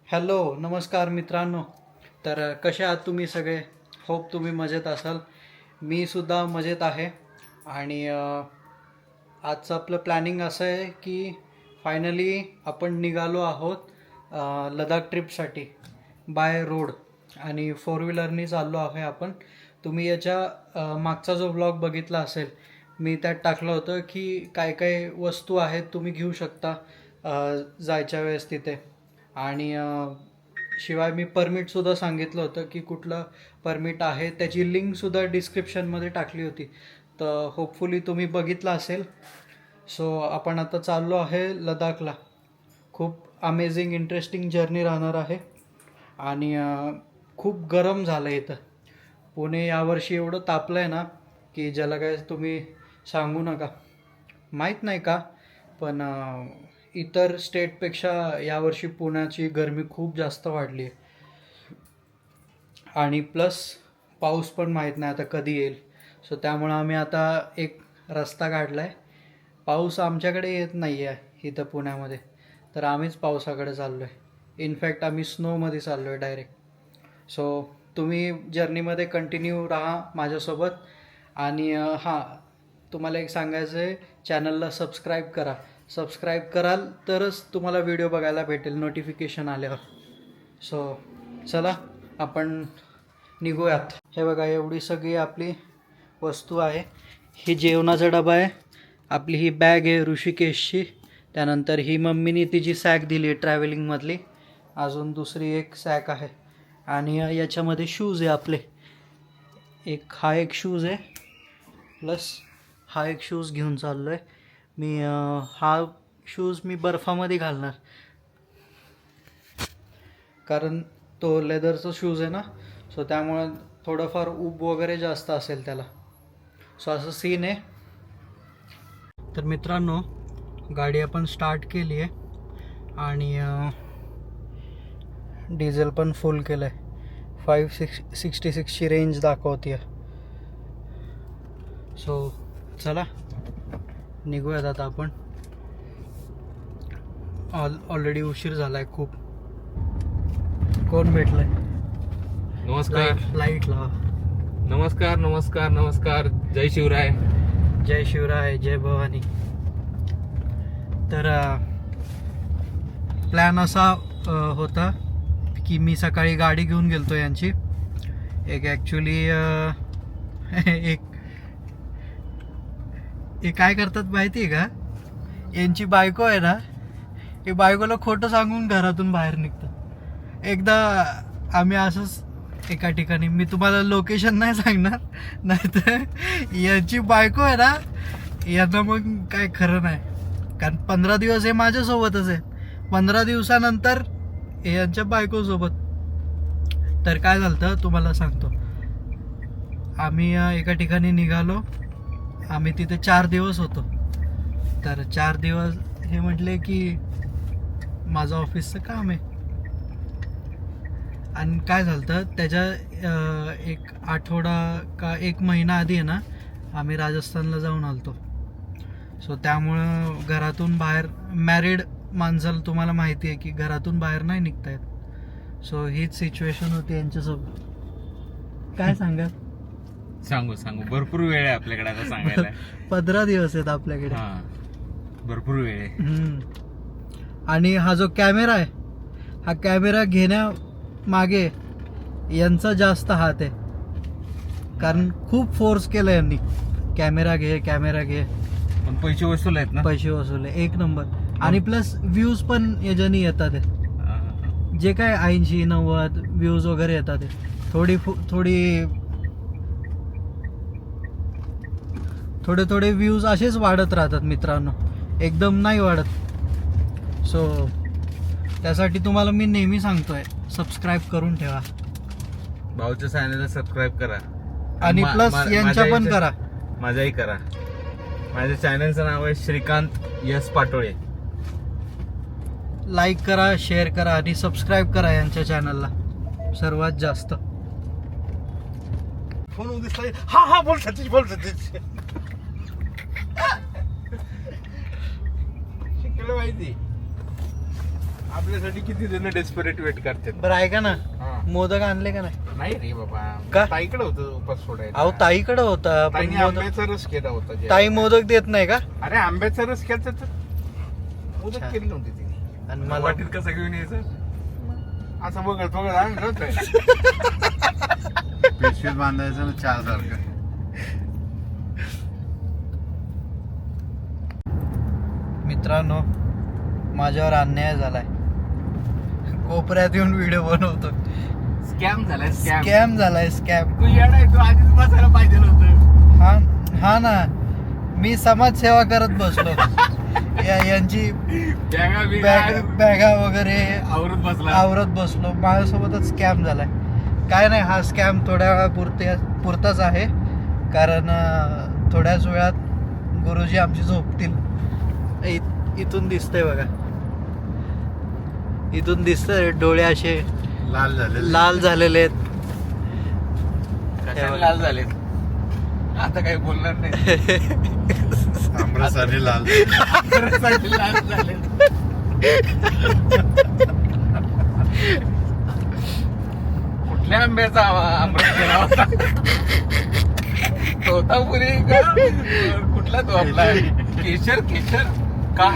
Hello नमस्कार मित्रांनो. तर कसे आहात तुम्ही सगळे? होप तुम्ही मजेत असाल. मी सुद्धा मजेत आहे. आणि आजचं आपलं प्लॅनिंग असं आहे की फायनली आपण निघालो आहोत लडाख ट्रिपसाठी बाय रोड आणि फोर व्हीलरनी चाललो आहे आपण. तुम्ही याच्या मागचा जो ब्लॉग बघितला असेल, मी त्यात टाकलं होतं की काय काय वस्तू आहेत तुम्ही घेऊ शकता जायच्या वेळेस तिथे. आणि शिवाय मी परमिटसुद्धा सांगितलं होतं की कुठलं परमिट आहे, त्याची लिंकसुद्धा डिस्क्रिप्शनमध्ये टाकली होती. तर होपफुली तुम्ही बघितलं असेल. सो आपण आता चाललो आहे लडाखला. खूप अमेझिंग इंटरेस्टिंग जर्नी राहणार आहे. आणि खूप गरम झालं आहे इथं. पुणे यावर्षी एवढं तापलं आहे ना की ज्याला काय तुम्ही सांगू नका. माहीत नाही का, पण इतर स्टेटपेक्षा यावर्षी पुण्याची गरमी खूप जास्त वाढली आहे. आणि प्लस पाऊस पण माहीत नाही आता कधी येईल. सो त्यामुळं आम्ही आता एक रस्ता काढला आहे. पाऊस आमच्याकडे येत नाही आहे इथं पुण्यामध्ये, तर आम्हीच पावसाकडे चाललो आहे. इनफॅक्ट आम्ही स्नोमध्ये चाललो आहे डायरेक्ट. सो तुम्ही जर्नीमध्ये कंटिन्यू राहा माझ्यासोबत. आणि हां, तुम्हाला एक सांगायचं आहे, चॅनलला सबस्क्राईब करा. सबस्क्राईब कराल तरच तुम्हाला व्हिडिओ बघायला भेटेल नोटिफिकेशन आल्यावर. सो चला आपण निघूयात. हे बघा, एवढी सगळी आपली वस्तू आहे. ही जेवणाचा डबा आहे. आपली ही बॅग आहे ऋषिकेशची. त्यानंतर ही मम्मीने तिची सॅक दिली आहे ट्रॅव्हलिंगमधली. अजून दुसरी एक सॅक आहे. आणि याच्यामध्ये शूज आहे आपले. हा एक शूज आहे, प्लस हा एक शूज घेऊन चाललो आहे मी. हा शूज मी बर्फामध्ये घालणार, कारण तो लेदरचा शूज आहे ना. सो त्यामुळं थोडंफार ऊब वगैरे जास्त असेल त्याला. सो असं सीन आहे. तर मित्रांनो, गाडी आपण स्टार्ट केली आहे आणि डिझेल पण फुल केलं आहे. 566ची रेंज दाखवते आहे. सो चला निघूयात आता आपण. ऑलरेडी उशीर झाला आहे खूप. कोण भेटलंय? नमस्कार. लाईट लावा. नमस्कार नमस्कार नमस्कार. जय शिवराय. जय शिवराय, जय भवानी. तर प्लॅन असा होता की मी सकाळी गाडी घेऊन गेलतो यांची. एक ॲक्च्युली एक काय करतात माहिती आहे का, यांची बायको आहे ना, हे बायकोला खोटं सांगून घरातून बाहेर निघतात. एकदा आम्ही असंच एका ठिकाणी, मी तुम्हाला लोकेशन नाही सांगणार, नाही तर यांची बायको आहे ना, यांना मग काय खरं नाही. कारण 15 दिवस हे माझ्यासोबतच आहे, 15 दिवसानंतर यांच्या बायकोसोबत. तर काय झालं तुम्हाला सांगतो. आम्ही एका ठिकाणी निघालो. आम्ही तिथे 4 दिवस होतो. तर 4 दिवस हे म्हटले की माझं ऑफिसचं काम आहे. आणि काय झालं त्याच्या एक आठवडा का एक महिना आधी आहे ना, आम्ही राजस्थानला जाऊन आलतो. सो त्यामुळं घरातून बाहेर, मॅरिड माणसाला तुम्हाला माहिती आहे की घरातून बाहेर नाही निघता येत. सो हीच सिच्युएशन होती यांच्यासोबत. काय सांगा? सांगू भरपूर वेळ आहे आपल्याकडे आता सांगायला. 15 दिवस आहेत आपल्याकडे. हा, भरपूर वेळ आहे. आणि हा जो कॅमेरा आहे, हा कॅमेरा घेण्यामागे यांचा जास्त हात आहे. कारण खूप फोर्स केलं यांनी, कॅमेरा घे कॅमेरा घे. पण पैसे वसूल आहेत ना. पैसे वसूल आहे एक नंबर. आणि प्लस व्ह्यूज पण याच्यानी येतात. जे काय 80-90 व्ह्यूज वगैरे येतात. थोडे व्ह्यूज असेच वाढत राहतात मित्रांनो, एकदम नाही वाढत. सो त्यासाठी तुम्हाला मी नेहमी सांगतोय, सबस्क्राईब करून ठेवा. भाऊच्या चॅनलला सबस्क्राईब करा. आणि प्लस यांच्या पण करा. माझाही करा. माझ्या चॅनलचं नाव आहे श्रीकांत यस पाटोळे. लाईक करा, शेअर करा आणि सबस्क्राईब करा यांच्या चॅनलला सर्वात जास्त. फोन दिसतोय. हा बोल सतीश, बोल सतीश. शिकलं माहिती. आपल्यासाठी किती जण डेस्परेट वेट करतात. बरं ऐका ना, हा. मोदक आणले का नाही? नाही रे बाबा, का? ताईकडे होतं उपास सोडायला. अहो ताईकडे होता, पण ताईने मोदक आंब्याचा रस केला होता जेवायला. ताई मोदक देत नाही का? अरे आंब्याचा रस केला तर मोदक अच्छा. केली नव्हती तिने. आणि मला वाटीत कसं घेऊन यायचं? असं बघत बघत आणलं होतं. पिशवीत बांधायचं ना चहा सारखं. मित्रांनो, माझ्यावर अन्याय झालाय. कोपऱ्यात येऊन व्हिडिओ बनवतो. स्कॅम झालाय स्कॅम. स्कॅम झालाय, स्कॅम. तू येणार, तू आधीच बसायला पाहिजे होतं. हा हा ना, मी समाजसेवा करत बसलो. यांची बॅगा वगैरे आवरत बसला. आवरत बसलो. माझ्यासोबतच स्कॅम झालाय. काय नाही, हा स्कॅम थोड्या वेळा पुरताच आहे, कारण थोड्याच वेळात गुरुजी आमची झोपतील. इथून दिसतंय बघा, इथून दिसतंय डोळे असे लाल झाले. लाल झालेले आहेत. कशाने लाल झाले? आता काही बोलणार नाही. आमरसाने लाल. लाल झाले. कुठल्या आंब्याचा आंबरस केला होता? तोतापुरी का? कुठला तो आपला केशर? केशर का?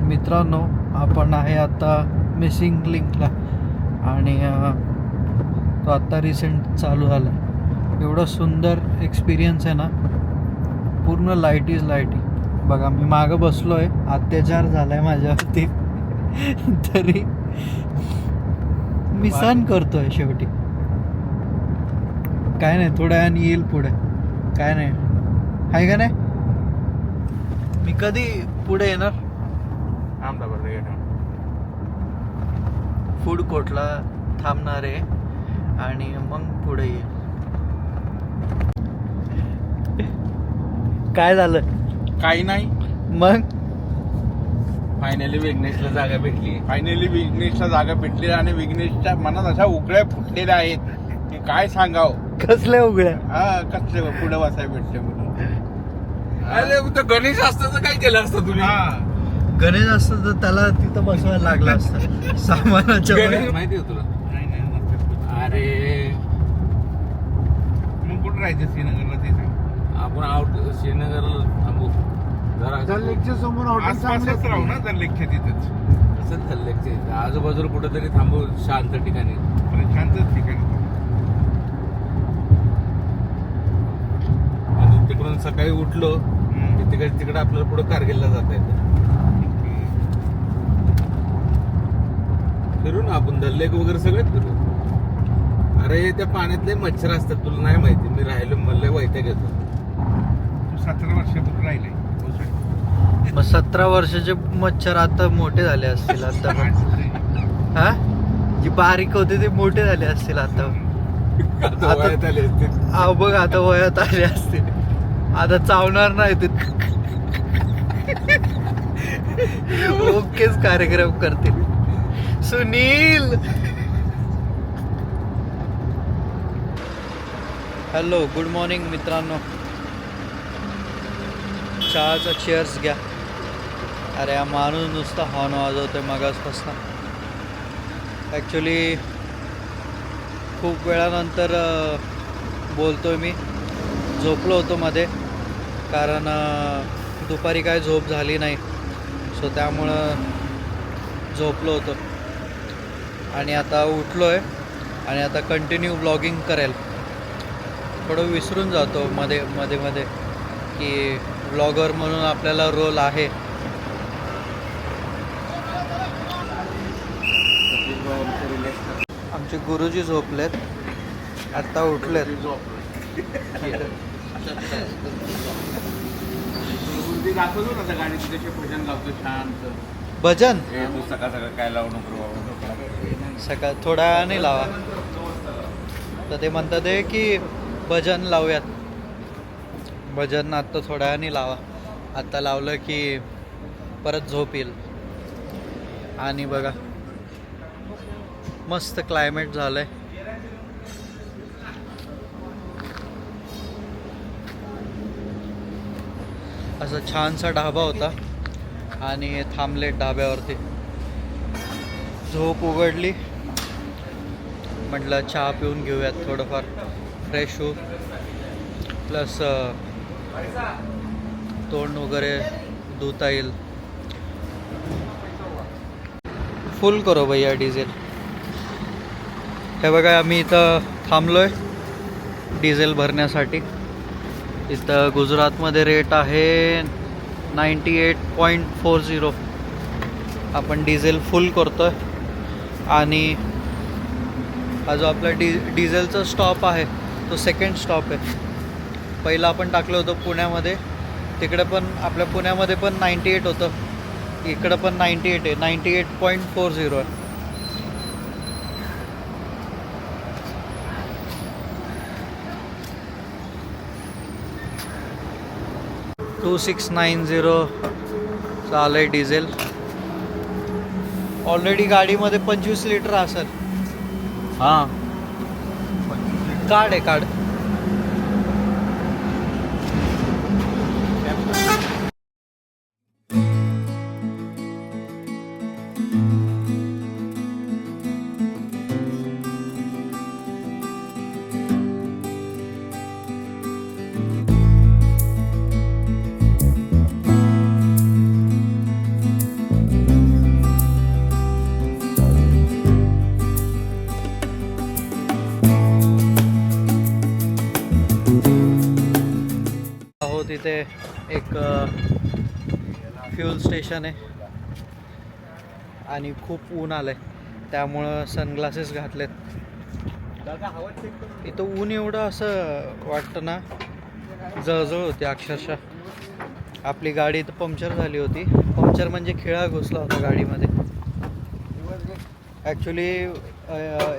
मित्रांनो, आपण आहे आता मिसिंग लिंकला आणि तो आत्ता रिसेंट चालू झाला. एवढं सुंदर एक्सपिरियन्स आहे ना, पूर्ण लाईट इज लाईट. बघा, मी मागं बसलो आहे, अत्याचार झाला आहे माझ्यावरती. तरी मी सहन करतोय शेवटी. काय नाही, थोड्या वेळाने येईल पुढे. काय नाही, आहे का नाही? मी कधी पुढे येणार? अहमदाबाद गेलो. फूड कोर्टला थांबणार आहे आणि मग पुढे ये. काय झालं? काही नाही. मग फायनली विघ्नेशला जागा भेटली. फायनली विघ्नेशला जागा भेटली आणि विघ्नेशच्या मनात अशा उकळ्या फुटलेल्या आहेत की काय सांगावं. कसल्या उघड्या? हा, कसले पुढे बसायला भेटले म्हणून. अरे तो गणेश असतं तर काय केलं असतं तुम्ही? हा, गणेश असतं तर त्याला तिथं बसवायला लागलं असतं सामानाच्या वर. गणेश माहिती आहे तुला? नाही नाही नसतं. अरे मग कुठं राहायचं श्रीनगरला ते सांग. आपण आउट श्रीनगरला थांबू जरा. लेकच्या समोर आसपासच राहू ना तर लेखच्या तिथंच. कसं चाललंय? आजूबाजूला कुठेतरी थांबू शांत ठिकाणी. शांतच ठिकाणी. आणि तिकडून सकाळी उठलो की तिकडे आपल्याला पुढे कारगिलला जाता येतं. फिरू ना आपण, दल्लेक वगैरे सगळेच फिरू. अरे त्या पाण्यातले मच्छर असतात, तुला नाही माहिती. मी राहिलो, मला वैताग घेतो. तू 17 वर्षापूर्वी राहिले. मग 17 वर्षाचे मच्छर आता मोठे झाले असतील. आता हा, जी बारीक होते ते मोठे झाले असतील आता. आता वयात आले असतील. अहो बघ, आता वयात आले असतील. आता चावणार नाही ते. ओकेच कार्यक्रम करतील. सुनील, हॅलो, गुड मॉर्निंग मित्रांनो. चहाचा चेअर्स घ्या. अरे हा माणूस नुसता हॉर्न वाजवतोय मगासपासून. ॲक्च्युली खूप वेळानंतर बोलतोय मी. झोपलो होतो मध्ये, कारण दुपारी काय झोप झाली नाही, सो त्यामुळं झोपलो होतो. आणि आता उठलो आहे आणि आता कंटिन्यू ब्लॉगिंग करेल. थोडं विसरून जातो मध्ये मध्ये की ब्लॉगर म्हणून आपल्याला रोल आहे. आमचे गुरुजी झोपलेत, आत्ता उठलेत. दाखवतो ना गाडी तिथे भजन लावतो शांत. भजन तू सकाळ सकाळ काय लावू नको सकाळ थोड्या वेळाने लावा. तर ते म्हणतात आहे की भजन लावूयात. भजन आत्ता थोड्या वेळाने लावा. आत्ता लावलं की परत झोप येईल. आणि बघा मस्त क्लायमेट झालं आहे. असा छानसा ढाबा होता आणि थांबले ढाब्यावरती. झोप उघडली, म्हटलं चहा पिऊन घेऊयात, थोडंफार फ्रेश होऊ, प्लस तोंड वगैरे धुता येईल. फुल करो भैया डिझेल. हे बघा आम्ही इथं थांबलो आहे डिझेल भरण्यासाठी. इथं गुजरातमध्ये रेट आहे 98.40. आपण डिझेल फुल करतो आहे. आणि हा जो आपला डिझेलचा स्टॉप आहे तो सेकंड स्टॉप आहे. पहिला आपण टाकलं होतं पुण्यामध्ये, तिकडे पण आपल्या पुण्यामध्ये पण 98 होतं, इकडं पण 98 आहे. 98.40 आहे. 2690 चालू आहे डिझेल. ऑलरेडी गाडीमध्ये 25 लिटर असेल. हां कार्ड आहे कार्ड. तिथे एक फ्यूल स्टेशन आहे आणि खूप ऊन आलं आहे, त्यामुळं सनग्लासेस घातलेत. इथं ऊन एवढं असं वाटतं ना, जळजळ होती अक्षरशः. आपली गाडी इथं पंक्चर झाली होती. पंक्चर म्हणजे खिळा घुसला होता गाडीमध्ये. ॲक्च्युली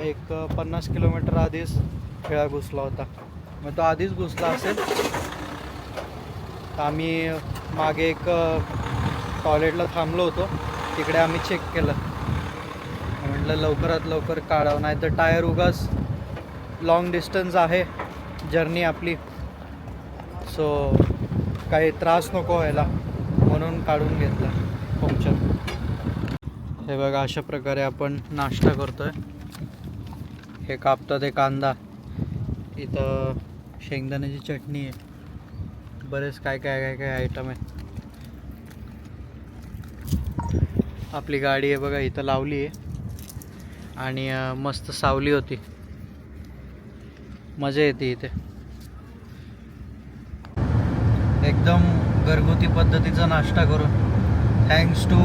एक 50 किलोमीटर आधीच खिळा घुसला होता. मग तो आधीच घुसला असेल. आम्ही मागे एक टॉयलेटला थांबलो होतो, तिकडे आम्ही चेक केलं. म्हटलं लवकरात लवकर काढावं, नाही तर टायर उगाच लॉंग डिस्टन्स आहे जर्नी आपली, सो काही त्रास नको व्हायला म्हणून काढून घेतलं पंक्चर. हे बघा अशा प्रकारे आपण नाश्ता करतोय. हे कापतात आहे कांदा, इथं शेंगदाण्याची चटणी आहे, बरेच काय काय काय काय आयटम आहे. आपली गाडी आहे बघा इथं लावली आहे आणि मस्त सावली होती, मजा येते इथे. एकदम घरगुती पद्धतीचा नाश्ता करून. थँक्स टू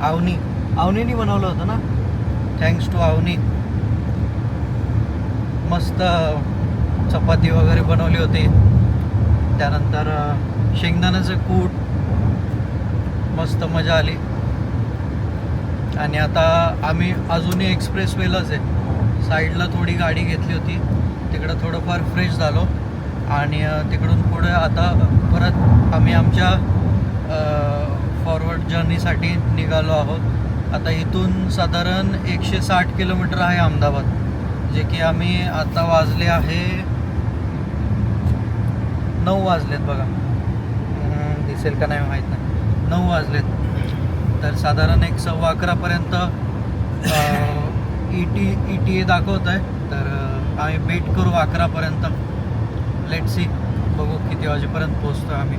अवनीनी बनवलं होतं ना. Thanks to Avni. मस्त चपाती वगैरे बनवली होती, त्यानंतर शेंगदाण्याचं कूट, मस्त मजा आली. आणि आता आम्ही अजूनही एक्सप्रेसवेलाच आहे. साईडला थोडी गाडी घेतली होती, तिकडं थोडंफार फ्रेश झालो आणि तिकडून पुढे आता परत आम्ही आमच्या फॉरवर्ड जर्नीसाठी निघालो आहोत. आता इथून साधारण 160 किलोमीटर आहे अहमदाबाद, जे की आम्ही आता वाजले आहे 9 वाजलेत बघा. असेल का नाही माहीत नाही. 9 वाजलेत. तर साधारण एक 11:15पर्यंत ETA दाखवत आहे. तर आम्ही वेट करू 11पर्यंत. लेट सी, बघू किती वाजेपर्यंत पोहोचतो आम्ही.